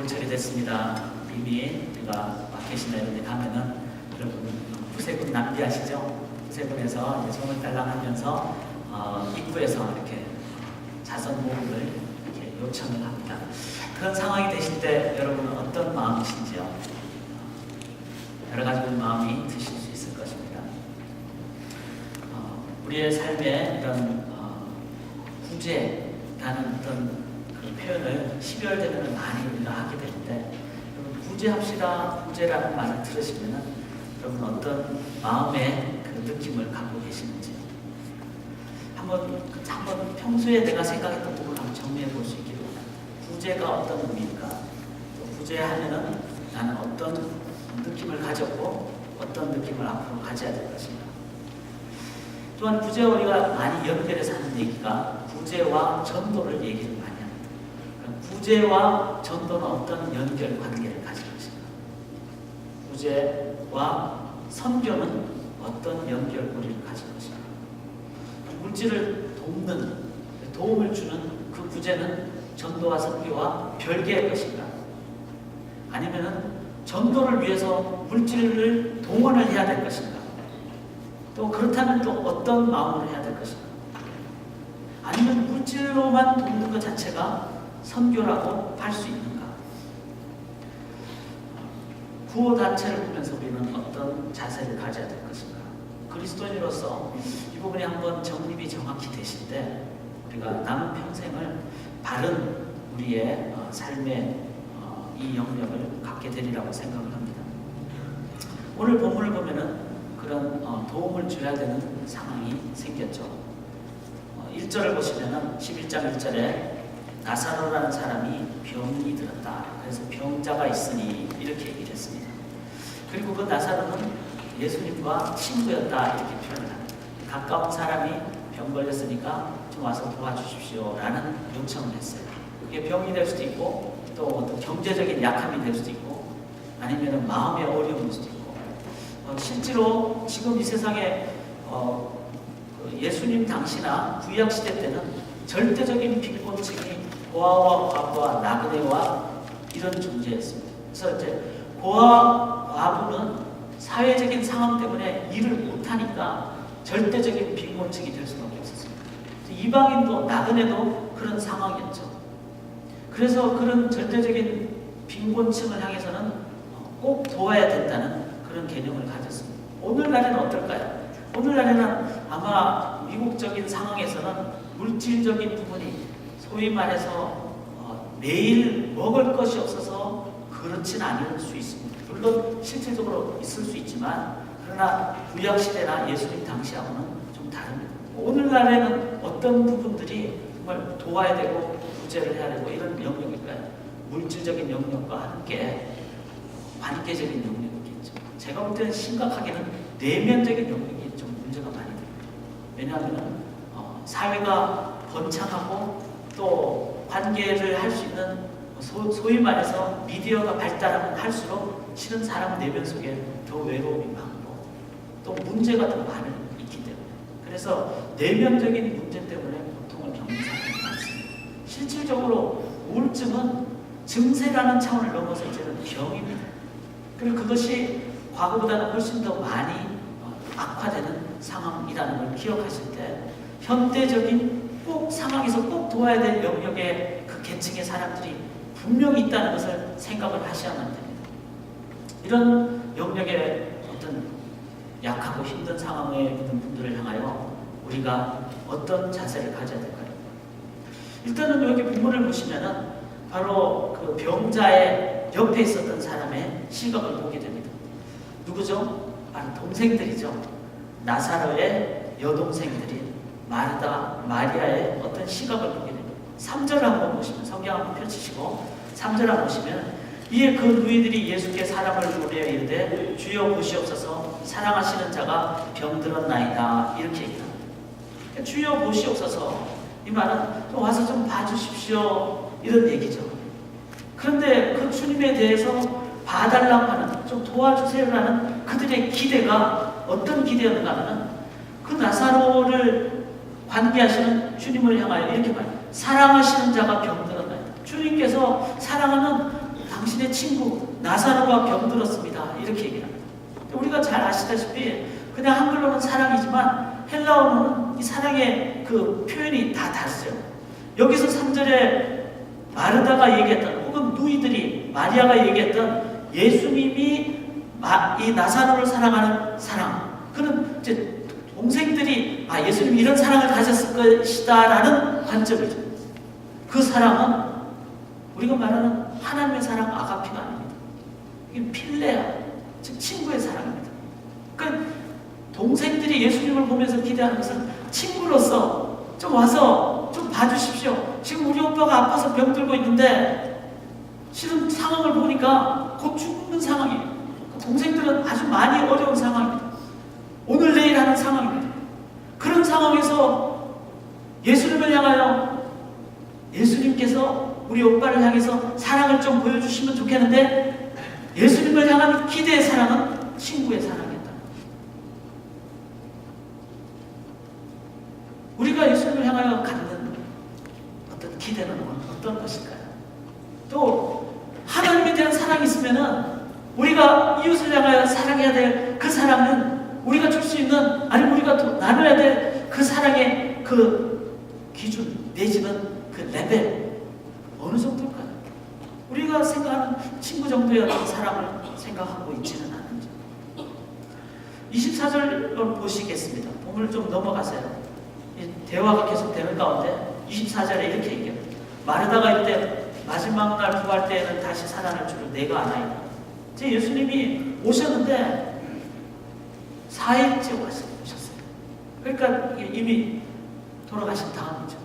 겨울철이 됐습니다. 이미 우리가 마켓이나 이런 데 가면은 여러분 부세금 낭비하시죠? 부세금에서 이제 정을 달랑하면서 입구에서 이렇게 자선 모금을 이렇게 요청을 합니다. 그런 상황이 되실 때 여러분은 어떤 마음이신지요? 여러 가지 마음이 드실 수 있을 것입니다. 우리의 삶에 이런 구제라는 어떤 그 표현을 12월 되면 많이 우리가 하게 되는데, 여러분 구제합시다, 구제라는 말을 들으시면은 여러분 어떤 마음의 그 느낌을 갖고 계시는지 한번 평소에 내가 생각했던 부분을 한번 정리해 볼 수 있기를 원합니다. 구제가 어떤 의미일까? 또 구제하면은 나는 어떤 느낌을 가졌고 어떤 느낌을 앞으로 가져야 될 것인가? 또한 구제와 우리가 많이 연결해서 하는 얘기가 구제와 전도를 얘기를 많이 합니다. 구제와 전도는 어떤 연결 관계를 가질 것인가? 구제와 선교는 어떤 연결고리를 가질 것인가? 물질을 도움을 주는 그 구제는 전도와 선교와 별개의 것인가? 아니면은 전도를 위해서 물질을 동원을 해야 될 것인가? 또 그렇다면 또 어떤 마음으로 해야 될 것인가? 아니면 물질로만 돕는 것 자체가 선교라고 할 수 있는가? 구호단체를 보면서 우리는 어떤 자세를 가져야 될 것인가? 그리스도인으로서 이 부분이 한번 정립이 정확히 되실 때 우리가 남은 평생을 바른 우리의 삶의 이 영역을 갖게 되리라고 생각을 합니다. 오늘 본문을 보면은 그런 도움을 줘야 되는 상황이 생겼죠. 1절을 보시면은 11장 1절에 나사로라는 사람이 병이 들었다. 그래서 병자가 있으니 이렇게 얘기를 했습니다. 그리고 그 나사로는 예수님과 친구였다 이렇게 표현을 합니다. 가까운 사람이 병 걸렸으니까 좀 와서 도와주십시오 라는 요청을 했어요. 그게 병이 될 수도 있고 또 어떤 경제적인 약함이 될 수도 있고 아니면 마음의 어려움일 수도 있고 실제로 지금 이 세상에 예수님 당시나 구약시대 때는 절대적인 빈곤층이 고아와 과부와 나그네와 이런 존재였습니다. 그래서 이제 고아 과부는 사회적인 상황 때문에 일을 못하니까 절대적인 빈곤층이 될 수밖에 없었습니다. 이방인도 나그네도 그런 상황이었죠. 그래서 그런 절대적인 빈곤층을 향해서는 꼭 도와야 된다는 그런 개념을 가졌습니다. 오늘날에는 어떨까요? 오늘날에는 아마 미국적인 상황에서는 물질적인 부분이 소위 말해서 매일 먹을 것이 없어서 그렇진 않을 수 있습니다. 물론 실질적으로 있을 수 있지만 그러나 구약시대나 예수님 당시하고는 좀 다릅니다. 오늘날에는 어떤 부분들이 정말 도와야 되고 구제를 해야 되고 이런 영역일까요? 물질적인 영역과 함께 관계적인 영역이겠죠. 제가 볼 때는 심각하게는 내면적인 영역이 좀 문제가 많이 됩니다. 왜냐하면 사회가 번창하고 또 관계를 할 수 있는 소위 말해서 미디어가 발달하면 할수록 실은 사람 내면 속에 더 외로움이 많고 또 문제가 더 많이 있기 때문에 그래서 내면적인 문제 때문에 고통을 겪는 사람이 많습니다. 실질적으로 우울증은 증세라는 차원을 넘어서 이제는 병입니다. 그리고 그것이 과거보다는 훨씬 더 많이 악화되는 상황이라는 걸 기억하실 때 현대적인 꼭 상황에서 꼭 도와야 될 영역에 그 계층의 사람들이 분명히 있다는 것을 생각을 하셔야만 됩니다. 이런 영역에 어떤 약하고 힘든 상황에 있는 분들을 향하여 우리가 어떤 자세를 가져야 될까요? 일단은 여기 본문을 보시면은 바로 그 병자의 옆에 있었던 사람의 시각을 보게 됩니다. 누구죠? 바로 동생들이죠. 나사로의 여동생들이 마르다, 마리아의 어떤 시각을 보게 됩니다. 3절 한번 보시면 성경 한번 펼치시고 3절 한번 보시면 이에 그 누이들이 예수께 사람을 보내어 이르되 주여 보시옵소서 사랑하시는 자가 병들었나이다 이렇게 얘기합니다. 주여 보시옵소서 이 말은 좀 와서 좀 봐주십시오 이런 얘기죠. 그런데 그 주님에 대해서 봐달라고 하는 좀 도와주세요라는 그들의 기대가 어떤 기대였는가 하면 그 나사로를 관계하시는 주님을 향하여 이렇게 말해요. 사랑하시는 자가 병들었나이다. 주님께서 사랑하는 당신의 친구 나사로가 병들었습니다. 이렇게 얘기를 합니다. 우리가 잘 아시다시피 그냥 한글로는 사랑이지만 헬라어로는 이 사랑의 그 표현이 다 다르죠. 여기서 3절에 마르다가 얘기했던 혹은 누이들이 마리아가 얘기했던 예수님이 이 나사로를 사랑하는 사랑, 그는 이제 동생들이 예수님이 이런 사랑을 가졌을 것이다 라는 관점이죠. 그 사랑은 우리가 말하는 하나님의 사랑 아가피가 아닙니다. 이게 필레아, 즉 친구의 사랑입니다. 그러니까 동생들이 예수님을 보면서 기대하는 것은 친구로서 좀 와서 좀 봐주십시오. 지금 우리 오빠가 아파서 병들고 있는데 지금 상황을 보니까 곧 죽는 상황이에요. 동생들은 아주 많이 어려운 상황입니다. 오늘 내일 하는 상황입니다. 그런 상황에서 예수님을 향하여 예수님께서 우리 오빠를 향해서 사랑을 좀 보여주시면 좋겠는데 예수님을 향한 기대의 사랑은 친구의 사랑이었다. 우리가 예수님을 향하여 갖는 어떤 기대는 어떤 것일까요? 또 하나님에 대한 사랑이 있으면은 우리가 이웃을 향하여 사랑해야 될 그 사랑은 우리가 줄 수 있는, 아니면 우리가 나눠야 될 그 사랑의 그 기준 내지는 그 레벨 어느 정도일까요? 우리가 생각하는 친구 정도의 어떤 사랑을 생각하고 있지는 않은지. 24절 보시겠습니다. 본문을 좀 넘어가세요. 대화가 계속 되는 가운데 24절에 이렇게 얘기합니다. 마르다가 이때 마지막 날 부활 때에는 다시 살아날 줄을 내가 아나이다. 이제 예수님이 오셨는데 4일째 오셨어요. 그러니까 이미 돌아가신 다음이죠.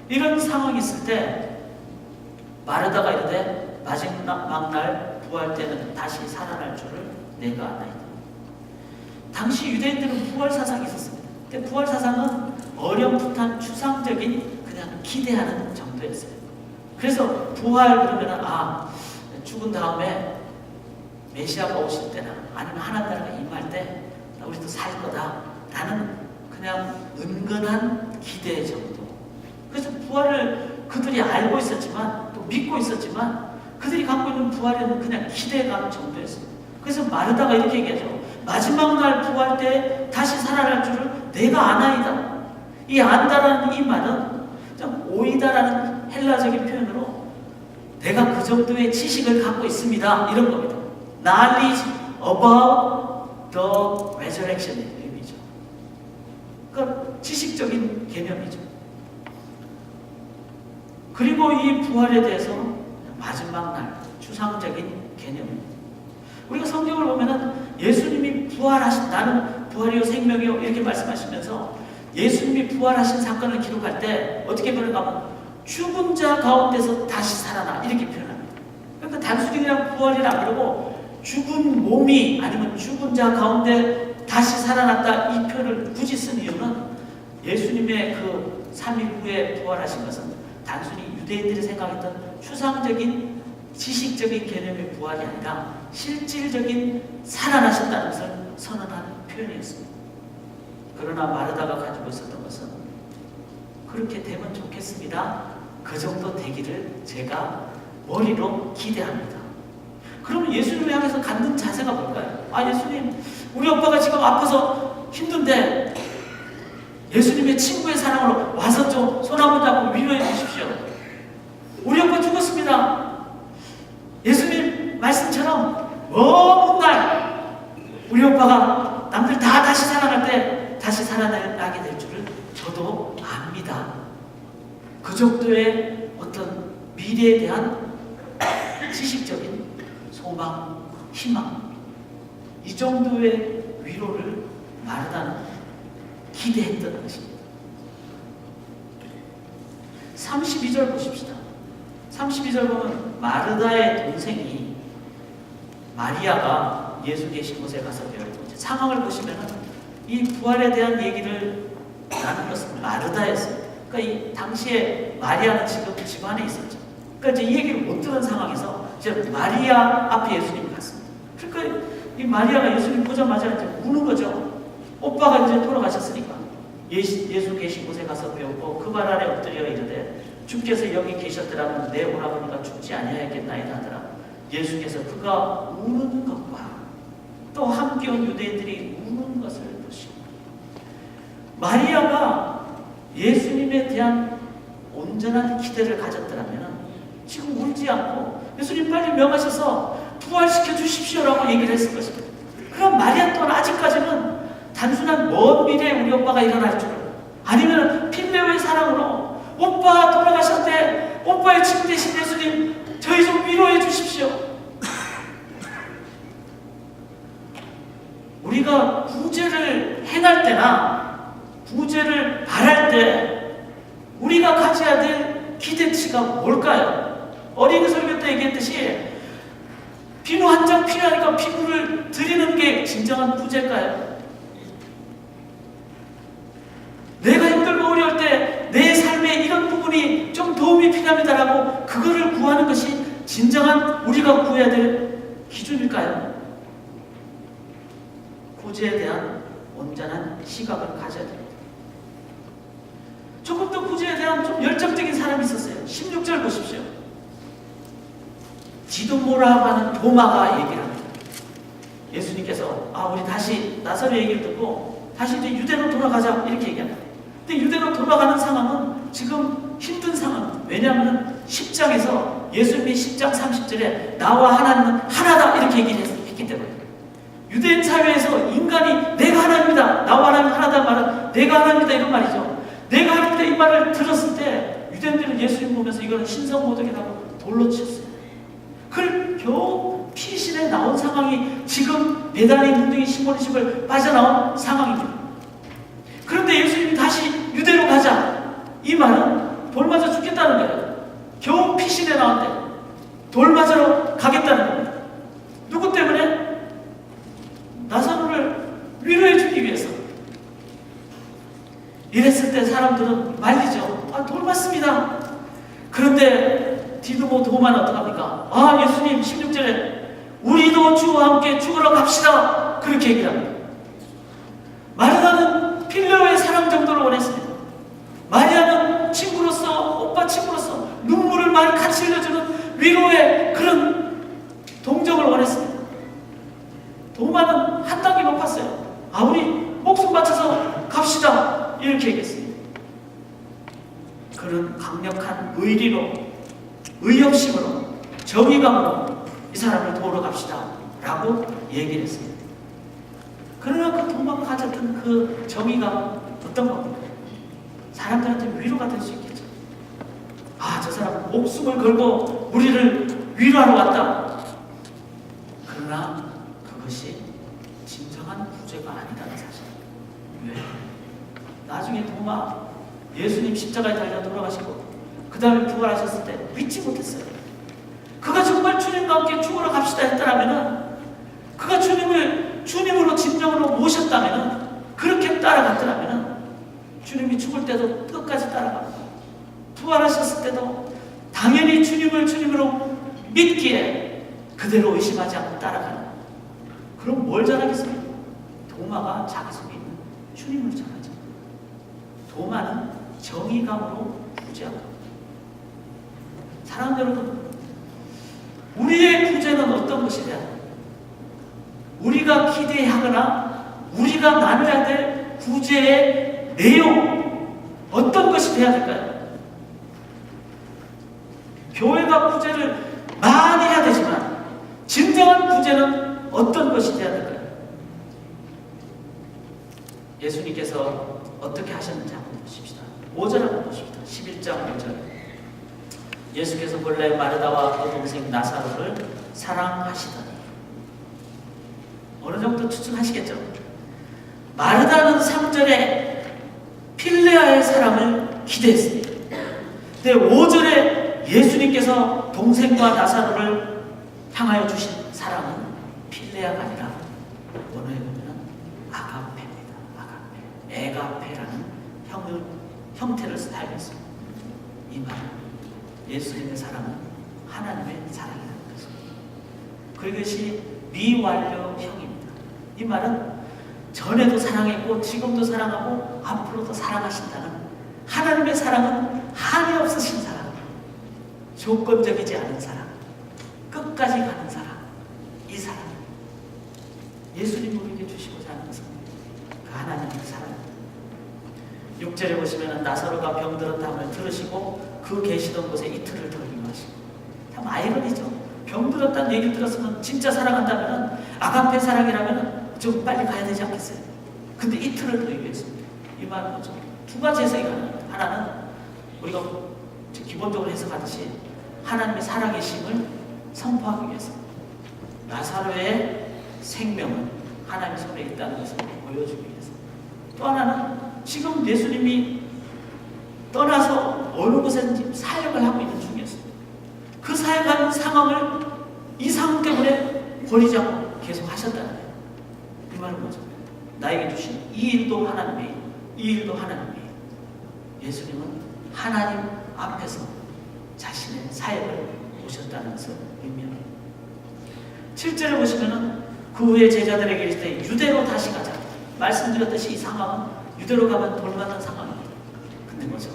이런 상황이 있을 때 마르다가 이르되 마지막 날 부활 때는 다시 살아날 줄을 내가 아나이다. 당시 유대인들은 부활 사상이 있었습니다. 근데 부활 사상은 어렴풋한 추상적인 그냥 기대하는 정도였어요. 그래서 부활 그러면은 죽은 다음에 메시아가 오실 때나 아니면 하나님 나라가 임할 때 우리도 살 거다라는 그냥 은근한 기대 정도. 그래서 부활을 그들이 알고 있었지만 또 믿고 있었지만 그들이 갖고 있는 부활에는 그냥 기대감 정도였어요. 그래서 마르다가 이렇게 얘기하죠. 마지막 날 부활 때 다시 살아날 줄을 내가 아나이다. 이 안다라는 이 말은 좀 오이다라는 헬라적인 표현으로 내가 그 정도의 지식을 갖고 있습니다. 이런 겁니다. Knowledge about the resurrection의 의미죠. 그러니까 지식적인 개념이죠. 그리고 이 부활에 대해서 마지막 날 추상적인 개념입니다. 우리가 성경을 보면은 예수님이 부활하신, 나는 부활이요 생명이요 이렇게 말씀하시면서 예수님이 부활하신 사건을 기록할 때 어떻게 표현하면 죽은 자 가운데서 다시 살아나 이렇게 표현합니다. 그러니까 단순히 그냥 부활이라 그러고 죽은 몸이 아니면 죽은 자 가운데 다시 살아났다 이 표현을 굳이 쓴 이유는 예수님의 그 3일 후에 부활하신 것은 단순히 유대인들이 생각했던 추상적인 지식적인 개념의 부활이 아니라 실질적인 살아나셨다는 것을 선언하는 표현이었습니다. 그러나 마르다가 가지고 있었던 것은 그렇게 되면 좋겠습니다. 그 정도 되기를 제가 머리로 기대합니다. 그러면 예수님을 향해서 갖는 자세가 뭘까요? 예수님, 우리 오빠가 지금 아파서 힘든데 예수님의 친구의 사랑으로 와서 좀 손 한번 잡고 위로해 주십시오. 우리 오빠 죽었습니다. 예수님 말씀처럼 먼 날 우리 오빠가 남들 다 다시 살아날 때 다시 살아나게 될 줄을 저도 압니다. 그 정도의 어떤 미래에 대한 지식적인 소망, 희망, 이 정도의 위로를 마르다는 기대했던 것입니다. 32절 보십시다. 32절 보면 마르다의 동생이 마리아가 예수 계신 곳에 가서 배웠고, 상황을 보시면 이 부활에 대한 얘기를 나눈 것은 마르다였어요. 그러니까 이 당시에 마리아는 지금 집안에 있었죠. 그러니까 이제 이 얘기를 못 들은 상황에서 이제 마리아 앞에 예수님이 갔습니다. 그러니까 이 마리아가 예수님 보자마자 이제 우는 거죠. 오빠가 이제 돌아가셨으니까. 예수 계신 곳에 가서 배웠고 그 발 아래 엎드려 이르되 주께서 여기 계셨더라면 내 오라버니가 죽지 아니하였겠나이다 하더라. 예수께서 그가 우는 것과 또 함께 온 유대인들이 우는 것을 보시고 마리아가 예수님에 대한 온전한 기대를 가졌더라면 지금 울지 않고 예수님 빨리 명하셔서 부활시켜 주십시오라고 얘기를 했을 것입니다. 그럼 마리아 또한 아직까지는 단순한 먼 미래에 우리 오빠가 일어날 줄을, 아니면 필레오의 사랑으로 오빠 돌아가셨대, 오빠의 친구 되신 예수님 저희 좀 위로해 주십시오. 우리가 구제를 행할 때나 구제를 바랄 때 우리가 가져야 될 기대치가 뭘까요? 어린이 설교 때 얘기했듯이 비누 한 장 필요하니까 비누를 드리는 게 진정한 구제일까요? 내가 힘들고 어려울 때 내 삶에 이런 부분이 좀 도움이 필요합니다라고 그거를 구하는 것이 진정한 우리가 구해야 될 기준일까요? 구제에 대한 온전한 시각을 가져야 됩니다. 조금 더 구제에 대한 좀 열정적인 사람이 있었어요. 16절 보십시오. 디도모라고 하는 도마가 얘기를 합니다. 예수님께서 우리 다시 나사렛 얘기를 듣고 다시 이제 유대로 돌아가자 이렇게 얘기합니다. 근데 유대로 돌아가는 상황은 지금 힘든 상황입니다. 왜냐하면 10장에서 예수님이 10장 30절에 나와 하나님은 하나다 이렇게 얘기를 했기 때문에 유대인 사회에서 인간이 내가 하나님이다, 나와 하나님 하나다 말은 내가 하나님이다 이런 말이죠. 내가 하나님이다 이 말을 들었을 때 유대인들은 예수님 보면서 이거는 신성모독이라고 돌로 치셨어요. 그걸 겨우 피신에 나온 상황이 지금 배단의 문둥이 시몬의 집을 빠져나온 상황입니다. 그런데 예수님이 다시 유대로 가자 이 말은 돌 맞아 죽겠다는 거예요. 겨우 피신에 나왔대. 돌 맞으러 가겠다는 겁니다. 누구 때문에? 나사로를 위로해 주기 위해서. 이랬을 때 사람들은 말리죠. 돌 맞습니다. 그런데 디도모 도마는 어떡합니까? 예수님 16절에 우리도 주와 함께 죽으러 갑시다 그렇게 얘기를 합니다. 마르다는 필레오의 사랑 정도를 원했습니다. 마리아는 친구로서, 오빠 친구로서 눈물을 많이 같이 흘려주는 위로의 그런 동정을 원했습니다. 도마는 한 단계 높았어요. 우리 목숨 바쳐서 갑시다 이렇게 얘기했습니다. 그런 강력한 의리로, 의협심으로, 정의감으로 이 사람을 도우러 갑시다 라고 얘기를 했습니다. 그러나 그 도마가 가졌던 그 정의감은 어떤 겁니까? 사람들한테 위로가 될 수 있겠죠. 저 사람 목숨을 걸고 우리를 위로하러 왔다. 그러나 그것이 진정한 구제가 아니라는 사실. 왜? 나중에 도마 예수님 십자가에 달려 돌아가시고 그 다음에 부활하셨을 때 믿지 못했어요. 그가 정말 주님과 함께 죽으러 갑시다 했더라면, 그가 주님을 주님으로 진정으로 모셨다면, 그렇게 따라갔더라면 주님이 죽을 때도 끝까지 따라가고 부활하셨을 때도 당연히 주님을 주님으로 믿기에 그대로 의심하지 않고 따라가는. 그럼 뭘 잘하겠습니까? 도마가 자기 속에 있는 주님을 잘하죠. 도마는 정의감으로 구제하고. 사랑하는 여러분, 우리의 구제는 어떤 것이 돼야 돼요? 우리가 기대하거나 우리가 나눠야 될 구제의 내용, 어떤 것이 돼야 될까요? 교회가 구제를 많이 해야 되지만 진정한 구제는 어떤 것이 돼야 될까요? 예수님께서 어떻게 하셨는지 한번 보십시다. 5절 한번 보십시다. 11장 5절. 예수께서 본래 마르다와 그 동생 나사로를 사랑하시더니, 어느 정도 추측하시겠죠? 마르다는 3절에 필레아의 사랑을 기대했습니다. 근데 5절에 예수님께서 동생과 나사로를 향하여 주신 사랑은 필레아가 아니라 원어에 보면 아가페입니다. 아가페, 에가페라는 형태를 사용했습니다. 이 말은 예수님의 사랑은 하나님의 사랑이라는 것입니다. 그것이 미완료형입니다. 이 말은 전에도 사랑했고 지금도 사랑하고 앞으로도 사랑하신다는 하나님의 사랑은 한이 없으신 사랑, 조건적이지 않은 사랑, 끝까지 가는 사람, 이 사람, 예수님이 우리에게 주시고자 하는 것은 그 하나님의 사랑입니다. 6절에 보시면 나사로가 병들었다함을 들으시고 그 계시던 곳에 이틀을 더 임하시고, 참 아이러니죠. 병들었다는 얘기를 들었으면 진짜 사랑한다면, 아가페 사랑이라면 좀 빨리 가야 되지 않겠어요? 근데 이틀을 더 임했습니다. 이 말은 뭐죠? 두 가지 해석이 가능합니다. 하나는 우리가 기본적으로 해석하듯이 하나님의 살아계심을 선포하기 위해서, 나사로의 생명은 하나님의 손에 있다는 것을 보여주기 위해서, 또 하나는 지금 예수님이 떠나서 어느 곳에든지 사역을 하고 있는 중이었습니다. 그 사역하는 상황을 이 상황 때문에 버리지 않고 계속 하셨다는 거예요. 이 말은 뭐죠? 나에게 주신 이 일도 하나님의 일, 이 일도 하나님의 일. 예수님은 하나님 앞에서 자신의 사역을 보셨다는 것을 의미합니다. 7절에 보시면은 그 후에 제자들에게 이르시되 유대로 다시 가자. 말씀드렸듯이 이 상황은 유대로 가면 돌 맞는 상황입니다. 근데 뭐죠?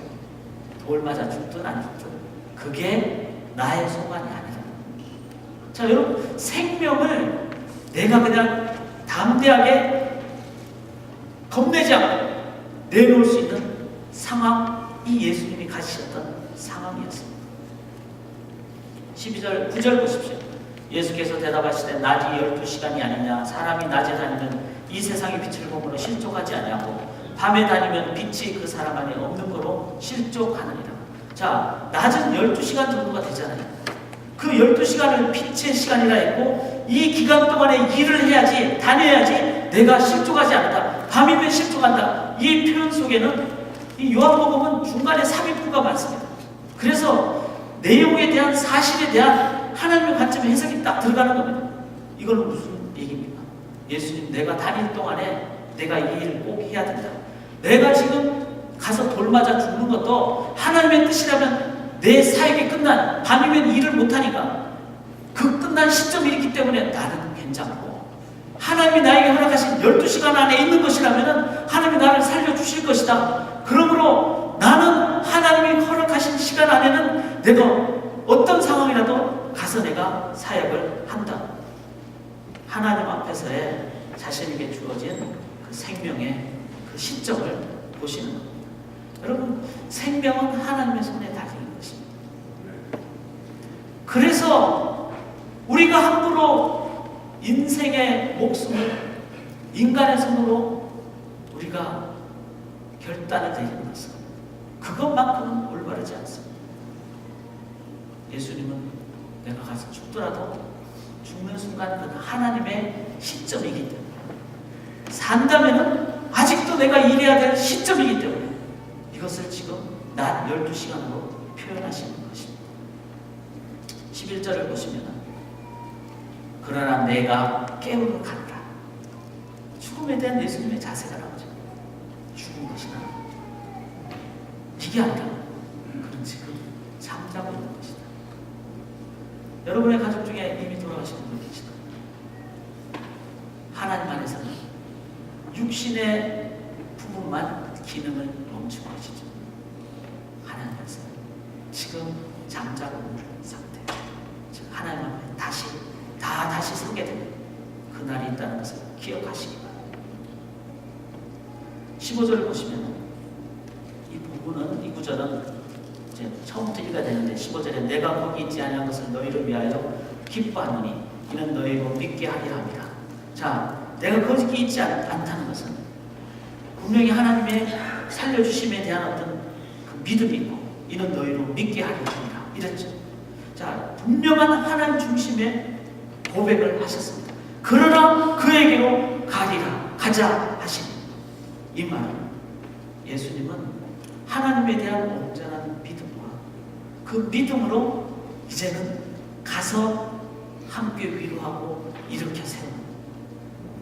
돌 맞아 죽든 안 죽든 그게 나의 소관이 아니라. 자, 여러분, 생명을 내가 그냥 담대하게 겁내지 않고 내놓을 수 있는 상황이 예수님이 가지셨던 상황이었습니다. 12절, 9절 보십시오. 예수께서 대답하시되 낮이 12시간이 아니냐. 사람이 낮에 다니면 이 세상의 빛을 보므로 실족하지 아니하고 밤에 다니면 빛이 그 사람 안에 없는 거로 실족하느니라. 자, 낮은 12시간 정도가 되잖아요. 그 12시간을 빛의 시간이라 했고, 이 기간 동안에 일을 해야지, 다녀야지 내가 실족하지 않다. 밤이면 실족한다. 이 표현 속에는 이 요한복음은 중간에 삽입부가 많습니다. 그래서 내용에 대한 사실에 대한 하나님의 관점의 해석이 딱 들어가는 겁니다. 이건 무슨 얘기입니까? 예수님, 내가 다닐 동안에 내가 이 일을 꼭 해야 된다. 내가 지금 가서 돌 맞아 죽는 것도 하나님의 뜻이라면 내 사역이 끝난, 밤이면 일을 못하니까 그 끝난 시점이 있기 때문에 나는 괜찮고, 하나님이 나에게 허락하신 12시간 안에 있는 것이라면 하나님이 나를 살려주실 것이다. 그러므로 나는 하나님이 허락하신 시간 안에는 내가 어떤 상황이라도 가서 내가 사역을 한다. 하나님 앞에서의 자신에게 주어진 그 생명의 그 시점을 보시는 겁니다. 여러분, 생명은 하나님의 손에 달린 것입니다. 그래서 우리가 함부로 인생의 목숨을 인간의 손으로 우리가 결단을 내리는 것은 그것만큼은 올바르지 않습니다. 예수님은 내가 가서 죽더라도 죽는 순간 그건 하나님의 시점이기 때문에, 산다면은 아직도 내가 일해야 될 시점이기 때문에 이것을 지금 낮 12시간으로 표현하시는 것입니다. 11절을 보시면 그러나 내가 깨우러 간다. 죽음에 대한 예수님의 자세가 나오죠. 죽은 것이나 이게 아니라 그런 지금 잠자고 있는 것이다. 여러분의 가족 중에 이미 돌아가신 분이 계시다. 하나님 안에서는 육신의 부분만 기능을 멈추고 계시죠. 하나님 안에서는 지금 잠자고 있는 상태, 즉 하나님 앞에 다시 서게 되는 그날이 있다는 것을 기억하시기 바랍니다. 15절을 보시면 이 부분은, 이 구절은 이제 처음부터 읽어야 되는데, 15절에 내가 거기 있지 아니한 것을 너희를 위하여 기뻐하노니 이는 너희로 믿게 하리라 합니다. 자, 내가 거기 있지 않다는 것은 분명히 하나님의 살려주심에 대한 어떤 그 믿음이 있고, 이는 너희로 믿게 하리라 합니다. 이랬죠. 자, 분명한 하나님 중심의 고백을 하셨습니다. 그러나 그에게로 가자 하신 이 말은, 예수님은 하나님에 대한 온전한 믿음과 그 믿음으로 이제는 가서 함께 위로하고 일으켜 세우는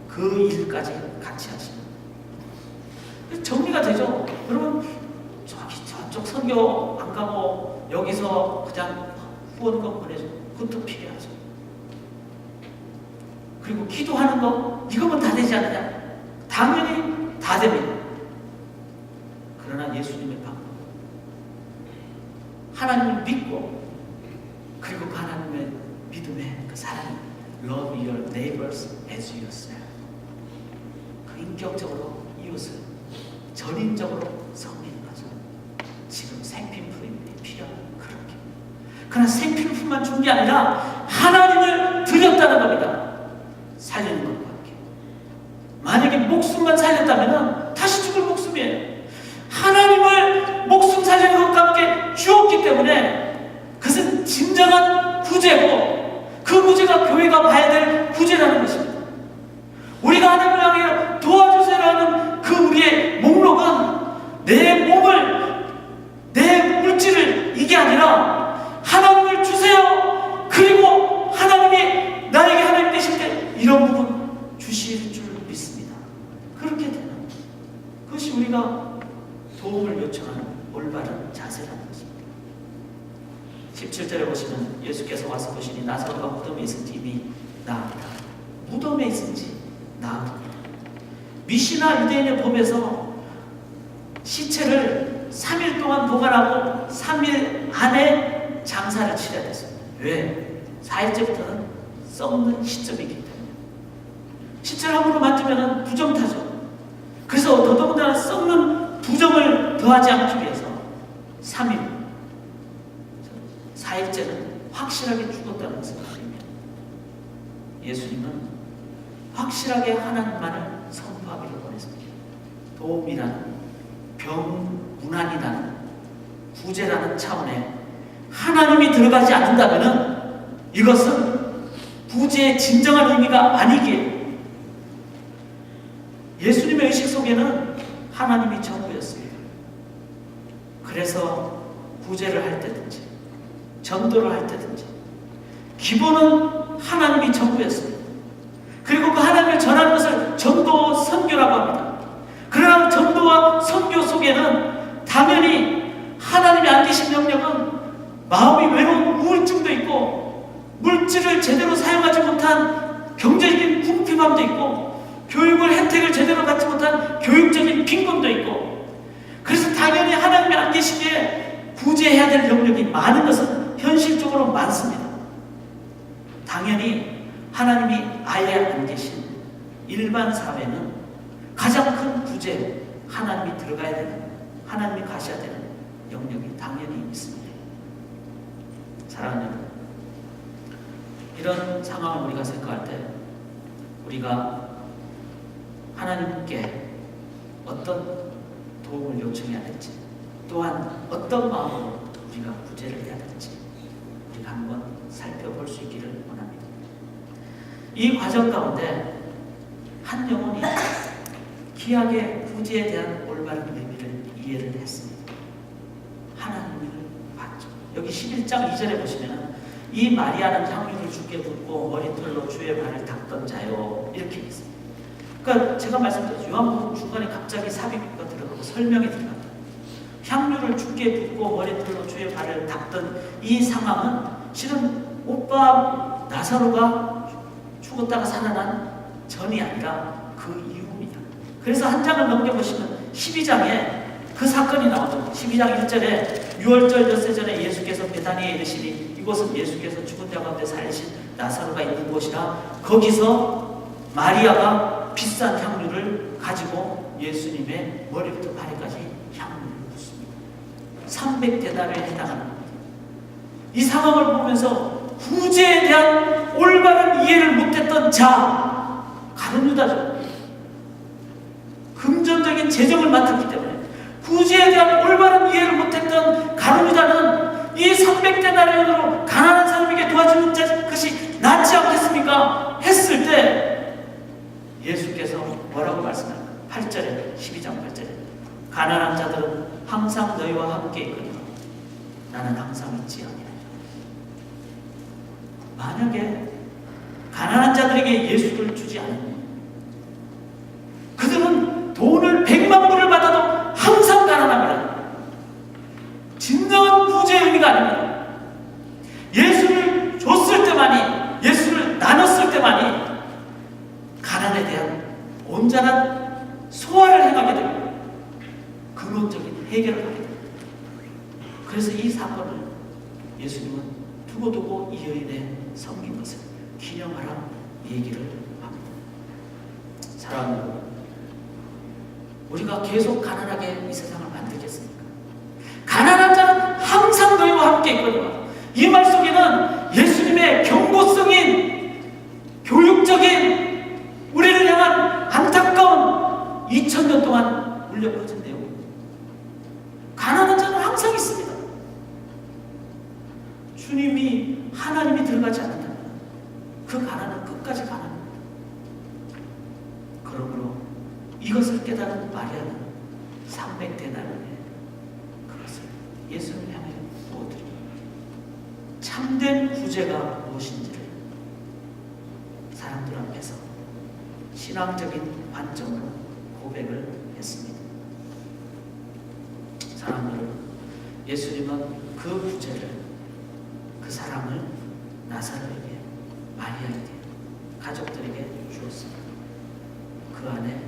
그 일까지 같이 하시는, 정리가 되죠. 여러분, 저쪽 선교 안 가고 여기서 그냥 후원금 보내줘. 그것도 필요하죠. 그리고 기도하는 거, 이거면 다 되지 않느냐? 당연히 다 됩니다. 그러나 예수님의 방법, 하나님을 믿고 그리고 그 하나님의 믿음에 그 사랑, love your neighbors as yourself. 그 인격적으로 이웃을 전인적으로 섬기는 거죠. 지금 생필품이 필요한 그렇게. 그러나 생필품만 준 게 아니라 하나님을 드렸다는 겁니다. 살리는 것과 함께. 만약에 목숨만 살렸다면 다시 죽을 목숨이에요. 하나님을 목숨 살리는 것과 함께 주었기 때문에 그것은 진정한 구제고, 그 구제가 교회가 봐야 될 구제라는 것입니다. 우리가 하나님을 향해 도와주세요라는 그 우리의 목록은 내 몸을, 내 물질을, 이게 아니라 하나님을 주세요. 그리고 하나님이 나에게 하나님 되실 때 이런 부분 주실 줄 믿습니다. 그렇게 되는 그것이 우리가 도움을 요청하는 올바른 자세라는 것입니다. 17절에 보시면 예수께서 와서 보시니 나사로가 무덤에 있은지 이미 나았다. 무덤에 있은지 나았다. 미시나 유대인의 법에서 시체를 3일 동안 보관하고 3일 안에 장사를 치러야 됐습니다. 왜? 4일째부터는 썩는 시점이기 때문에. 시체를 함부로 만지면 부정 타죠. 그래서 더더군다나 썩는 부정을 더하지 않기 위해서 3일, 4일째는 확실하게 죽었다는 것을 말입니다. 예수님은 확실하게 하나님만을 선포하기를 원했습니다. 도움이라는, 병문안이라는, 구제라는 차원에 하나님이 들어가지 않는다면 이것은 구제의 진정한 의미가 아니기에, 예수님의 의식 속에는 하나님이 전부였습니다. 그래서 구제를 할 때든지 전도를 할 때든지 기본은 하나님이 전부였습니다. 그리고 그 하나님을 전하는 것을 전도, 선교라고 합니다. 그러나 전도와 선교 속에는 당연히 하나님이 안 계신 영역은 마음이 외로운 우울증도 있고, 물질을 제대로 사용하지 못한 경제적인 궁핍함도 있고, 교육을 혜택을 제대로 받지 못한 교육적인 빈곤도 있고, 그래서 당연히 하나님이 안 계시기에 구제해야 될 영역이 많은 것은 현실적으로 많습니다. 당연히 하나님이 아예 안 계신 일반 사회는 가장 큰 구제, 하나님이 들어가야 되는, 하나님이 가셔야 되는 영역이 당연히 있습니다. 사랑하는 여러분, 이런 상황을 우리가 생각할 때 우리가 하나님께 어떤 도움을 요청해야 될지, 또한 어떤 마음으로 우리가 구제를 해야 될지 우리가 한번 살펴볼 수 있기를 원합니다. 이 과정 가운데 한 영혼이 귀하게 구제에 대한 올바른 의미를 이해를 했습니다. 하나님을 봤죠. 여기 11장 2절에 보시면 이 마리아는 향유를 주께 붓고 머리털로 주의 발을 닦던 자요, 이렇게 있습니다. 그러니까 제가 말씀드렸죠. 요한복음 중간에 갑자기 삽입가 들어가고 설명이 들어갑니다. 향유를 주께 붓고 머리털로 주의 발을 닦던 이 상황은 실은 오빠 나사로가 죽었다가 살아난 전이 아니라 그 이후입니다. 그래서 한 장을 넘겨보시면 12장에 그 사건이 나오죠. 12장 1절에 6월절 엿새 전에 예수께서 베다니에 이르시니 이곳은 예수께서 죽은 자 가운데 살리신 나사로가 있는 곳이라, 거기서 마리아가 비싼 향유를 가지고 예수님의 머리부터 발에까지 향유를 붓습니다. 300데나리에 해당하는 겁니다. 이 상황을 보면서 구제에 대한 올바른 이해를 못했던 자, 가룟 유다죠. 금전적인 재정을 맡았기 때문에 구제에 대한 올바른 이해를 못했던 가룟 유다는 이 300데나리온으로 가난한 사람에게 도와주는 것이 낫지 않겠습니까? 했을 때 예수께서 뭐라고 말씀합니까? 8절에, 12장 8절에 가난한 자들은 항상 너희와 함께 있거니와 나는 항상 있지 아니하리라. 만약에 가난한 자들에게 예수를 주지 않으면 그들은 돈을 100만 불을 받아도 항상 가난합니다. 진정한 구제의 의미가 아닙니다. 예수를 줬을 때만이, 예수를 나눴을 때만이 가난에 대한 온전한 소화를 행하게 됩니다. 근원적인 해결을 하게 됩니다. 그래서 이 사건을 예수님은 두고두고 이 여인에 섬긴 것을 얘기를 합니다. 사랑하는 여러분, 우리가 계속 가난하게 이 세상을 만들겠습니까? 가난한 자는 항상 너희와 함께 있거니와. 이 말 속에는 예수님의 경고성인 교육적인 우리를 향한 안타까운 2000년 동안 울려 퍼진 내용입니다. 가난한 자는 항상 있습니다. 주님이 하나님이 들어가지 않는다면 그 가난은 끝까지 가난합니다. 그러므로 이것을 깨달은 마리아는 300데나리온의 그것을 예수님을 향해 부어드립니다. 참된 구제가 무엇인지를 사람들 앞에서 신앙적인 관점으로 고백을 했습니다. 사랑하는 여러분, 예수님은 그 구제를, 그 사랑을 나사로에게, 마리아에게, 가족들에게 주었습니다. 그 안에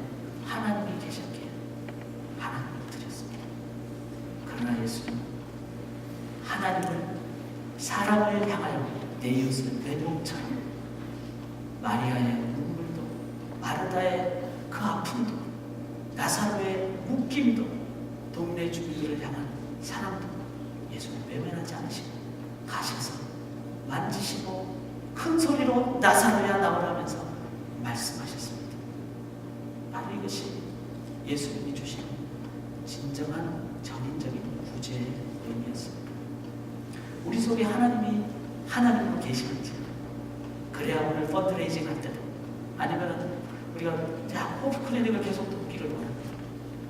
하나님이 계셨기에 하나님을 드렸습니다. 그러나 예수는 하나님을, 사람을 향하여 내 이웃을 내 몸처럼, 마리아의 눈물도, 마르다의 그 아픔도, 나사로의 묶임도, 동네 주민들을 향한 사랑도 예수는 외면하지 않으시고 가셔서 만지시고 큰 소리로 나사로야 나오라면서 말씀하셨습니다. 바로 이것이 예수님이 주신 진정한 전인적인 구제의 의미였습니다. 우리 속에 하나님이 하나님으로 계시는지, 그래야 오늘 펀드레이징 할 때도, 아니면 우리가 호프 클리닉을 계속 돕기를 원합니다.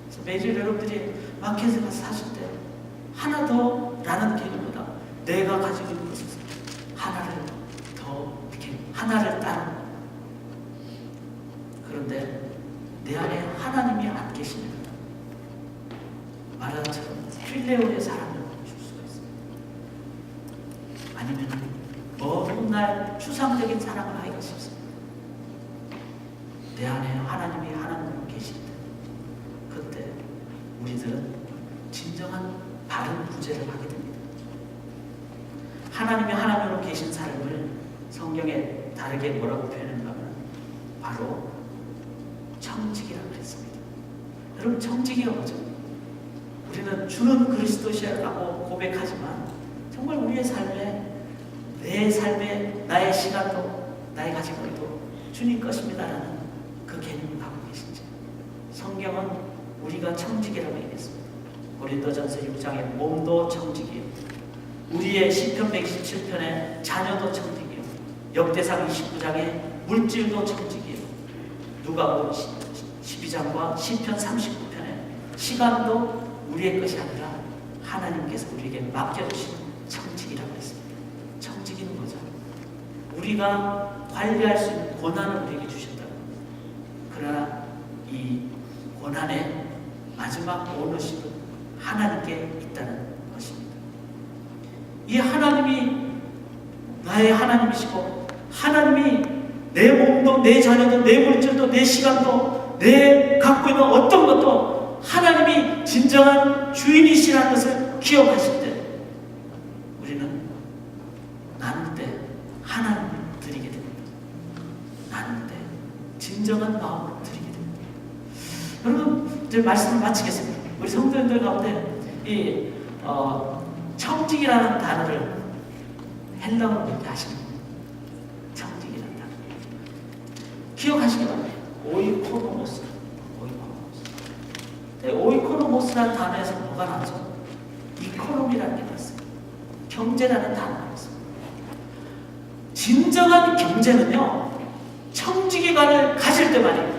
그래서 매주 여러분들이 마켓에 가서 사실 때 하나 더 라는 개념보다 내가 가지고 있는 것을 하나를 더, 이렇게 하나를 따르는. 그런데 내 안에 하나님이 안 계시면 마라처럼 필레오의 사랑을 줄 수가 있습니다. 아니면 먼 날 추상적인 사랑을 하기가 쉽습니다. 내 안에 하나님이 하나님으로 계실 때, 그때 우리들은 진정한 바른 구제를 하게 됩니다. 하나님이 하나님으로 계신 삶을 성경에 다르게 뭐라고 표현했는가 하면 바로 청지기라고 했습니다. 여러분, 청지기가 뭐죠? 우리는 주는 그리스도시라고 고백하지만 정말 우리의 삶에, 내 삶에 나의 시간도 나의 가치관도 주님 것입니다라는 그 개념을 갖고 계신지. 성경은 우리가 청지기라고 얘기했습니다. 고린도전서 6장에 몸도 청지기요, 우리의 시편 127편에 자녀도 청지기요, 역대상 29장에 물질도 청지기요, 누가복음 12장과 시편 39편에 시간도 우리의 것이 아니라 하나님께서 우리에게 맡겨주신 청지기라고 했습니다. 청지기는 뭐죠? 우리가 관리할 수 있는 권한을 우리에게 주셨다고. 그러나 이 권한의 마지막 오너십은 하나님께 있다는 것입니다. 이 하나님이 나의 하나님이시고, 하나님이 내 몸도, 내 자녀도, 내 물질도, 내 시간도, 내 갖고 있는 어떤 것도 하나님이 진정한 주인이시라는 것을 기억하실 때 우리는 나눌 때 하나님을 드리게 됩니다. 나눌 때 진정한 마음으로 드리게 됩니다. 여러분, 이제 말씀을 마치겠습니다. 우리 성도님들 가운데 이 청직이라는 단어를 헬라어로 이렇게 하시는 겁니다. 청직이라는 단어 기억하시기 바랍니다. 오이코노모스. 오이코노모스라는 단어에서 뭐가 나죠? 이코노미라는 게 나왔어요. 경제라는 단어가 나왔습니다. 진정한 경제는요, 청지기관을 가질 때만이,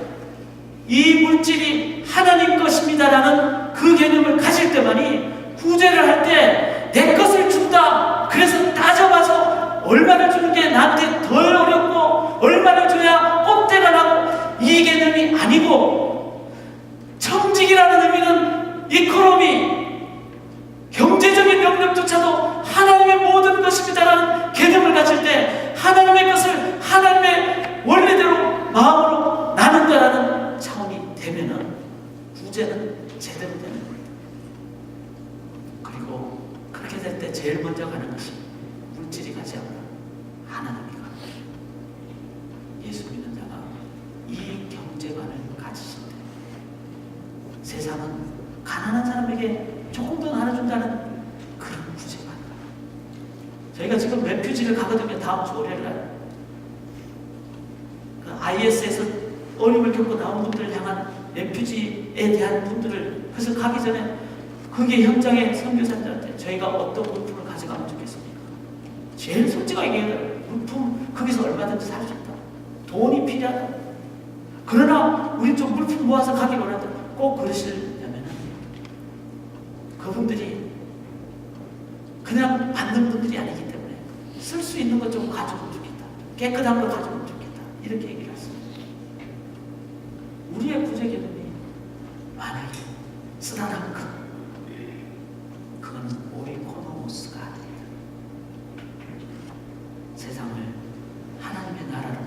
이 물질이 하나님 것입니다라는 그 개념을 가질 때만이, 구제를 할 때 내 것을 준다, 그래서 따져봐서 얼마를 주는 게 나한테 더 어렵고 얼마를 줘야 꼼대가 나고, 이 개념이 아니고, 청직이라는 의미는 이코노미, 경제적인 영역조차도 하나님의 모든 것입니다라는 개념을 가질 때 하나님의 것을 하나님의 원리대로 마음으로 나눈다라는 차원이 되면은 구제는 제대로 되는 거예요. 그리고 그렇게 될 때 제일 먼저 가는 것이 물질이 가지 않는 하나님이 가는 거예요. 예수님 세상은 가난한 사람에게 조금 더 나눠준다는 그런 구제가 아니라, 저희가 지금 레퓨지를 가거든요. 다음 주 월요일 날 그 IS에서 어려움을 겪고 나온 분들을 향한 레퓨지에 대한 분들을, 그래서 가기 전에 그게 현장의 선교사들한테 저희가 어떤 물품을 가져가면 좋겠습니까? 제일 솔직하게 얘기해요. 물품 거기서 얼마든지 살 수 있다. 돈이 필요하다. 그러나 우리 좀 물품 모아서 가기로 하는데 꼭 그러시려면 그분들이 그냥 받는 분들이 아니기 때문에 쓸 수 있는 것 좀 가져오면 좋겠다. 깨끗한 거 가져오면 좋겠다. 이렇게 얘기를 했습니다. 우리의 구제 개념이 만약에 쓰다란 그건 오이코노모스가 아닙니다. 세상을 하나님의 나라로,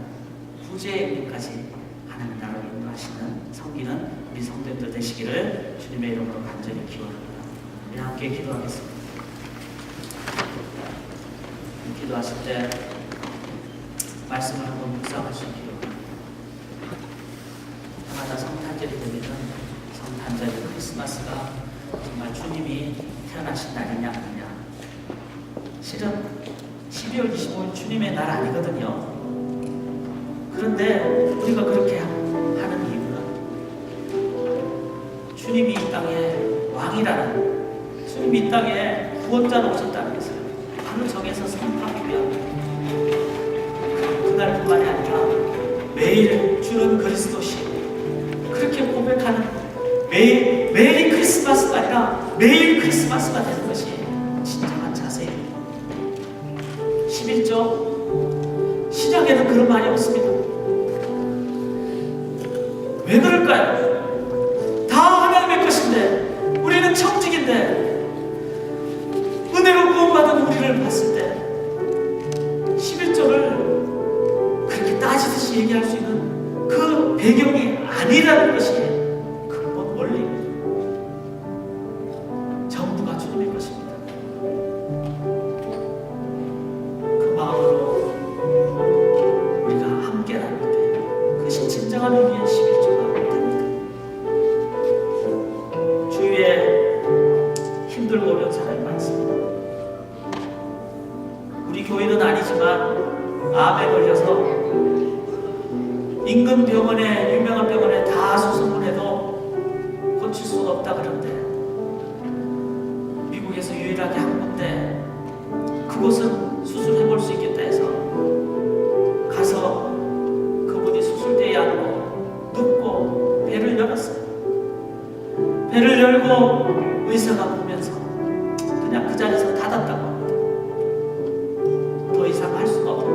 구제의 의미까지 하나님의 나라로 인도하시는 섬기는 우리 성도들 되시기를 주님의 이름으로 간절히 기원합니다. 우리 함께 기도하겠습니다. 기도하실 때 말씀을 한번 묵상하시기를 기도합니다. 해마다 성탄절이 되면 성탄절 크리스마스가 정말 주님이 태어나신 날이냐 아니냐, 실은 12월 25일 주님의 날 아니거든요. 그런데 우리가 그렇게 하는 이유는 주님이 이 땅에 왕이라는, 주님이 이 땅에 구원자로 오셨다는 것을 바로 정해서 선포하기 위함. 그날뿐만이 아니라 매일 주는 그리스도시, 그렇게 고백하는 매일이 크리스마스가 아니라 매일 크리스마스가 되는 것이 진정한 자세입니다. 11조 시작에는 그런 말이 없습니다. 왜 그럴까요? 다 하나님의 것인데, 우리는 청직인데, 은혜로 구원받은 우리를 봤을 때 11조를 그렇게 따지듯이 얘기할 수 있는 그 배경이 아니라는 것이 근본 원리입니다. 전부가 주님의 것입니다. 그 마음으로 우리가 함께 나눌 때 그것이 진정한 의미의 11조가 됩니다. 주위에 힘들고 어려운 사람이 많습니다. 우리 교회는 아니지만 암에 걸려서 인근 병원에, 유명한 병원에 다 수소문해도 고칠 수가 없다 그러는데, 미국에서 유일하게 한 군데 그곳은 수술해볼 수 있겠다 해서 가서 그분이 수술대에 앉고 눕고 배를 열었어요. 배를 열고 의사가 보면서 그냥 그 자리에서 닫았다고 합니다. 더 이상 할 수가 없고,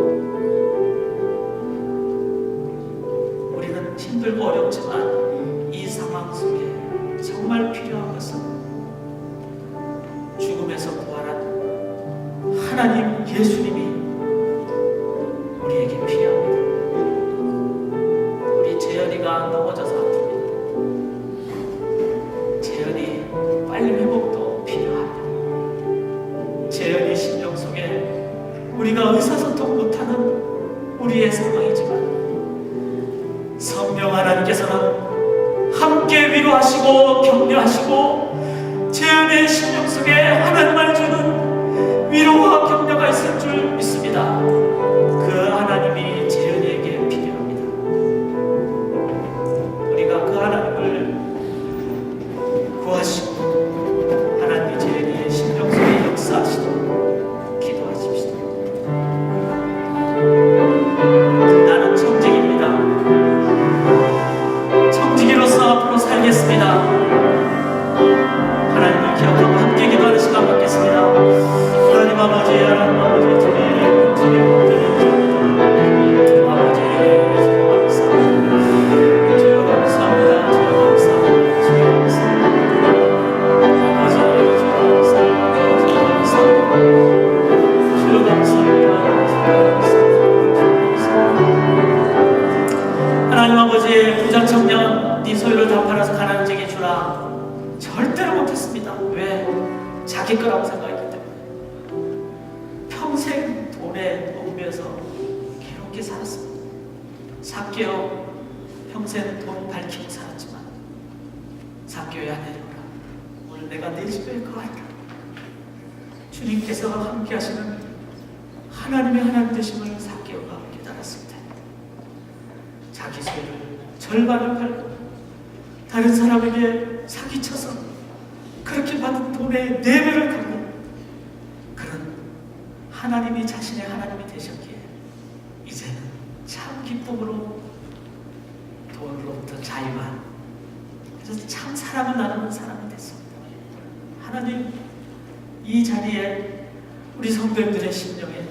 우리는 힘들고 어렵지만 이 상황 속에 정말 필요한 것은 죽음에서 부활한 하나님 예수님이 우리에게 필요합니다. 우리 재현이가 넘어져서 아픕니다. 재현이 빨리 회복도 필요합니다. 재현이 심령 속에 우리가 의사소통 못하는 우리의 상황이지만 성령 하나님께서는 함께 위로하시고 격려하시고 재현의 심령 속에 하나님을 주는 위로와 격려가 있을 줄 믿습니다. 그 하나님이 재현이에게 필요합니다. 우리가 그 하나님을 구하시고 하나님이 재현이의 심령 속에 역사하시도록 기도하십시오. 나는 청직입니다. 청지기로서 앞으로 살겠습니다. 하나님을 기억하고 함께 기도하는 시간 갖겠습니다. 하나님 아버지, 하나님 아버지, 주님 아버지, 주여 감사합니다. 주여 감사합니다. 주여 감사합니다. 아버지, 주여 감사합니다. 주여 감사합니다. 하나님 아버지, 부자 청년 네 소유를 다 팔아서 가난한 자에게 주라. 절대로 못했습니다. 왜? 자기 거라고 생각했기 때문에. 평생 돈에 얽매여서 괴롭게 살았습니다. 삭개오 평생 돈 밝히고 살았지만 삭개오야 내려오라. 오늘 내가 내 집에 거하리라. 주님께서 함께 하시는 하나님의 하나님 되심을 삭개오가 깨달았을 때 자기 소유를 절반을 팔고 다른 사람에게 사기쳐서 그렇게 받은 돈의 4배를 갚는 그런 하나님이 자신의 하나님이 되셨기에 이제는 참 기쁨으로 돈으로부터 자유한, 그래서 참 사랑을 나누는 사람이 됐습니다. 하나님, 이 자리에 우리 성도님들의 심령에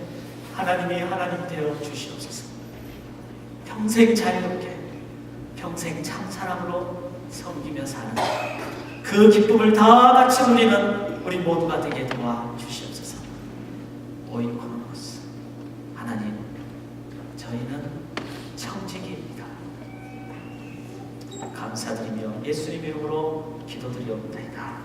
하나님이 하나님 되어 주시옵소서. 평생 자유롭게, 평생 참 사랑으로 섬기며 사는 그 기쁨을 다 같이 누리는 우리 모두가 되게 도와 주시옵소서. 오이코노스, 하나님, 저희는 청지기입니다. 감사드리며 예수님 이름으로 기도드리옵나이다.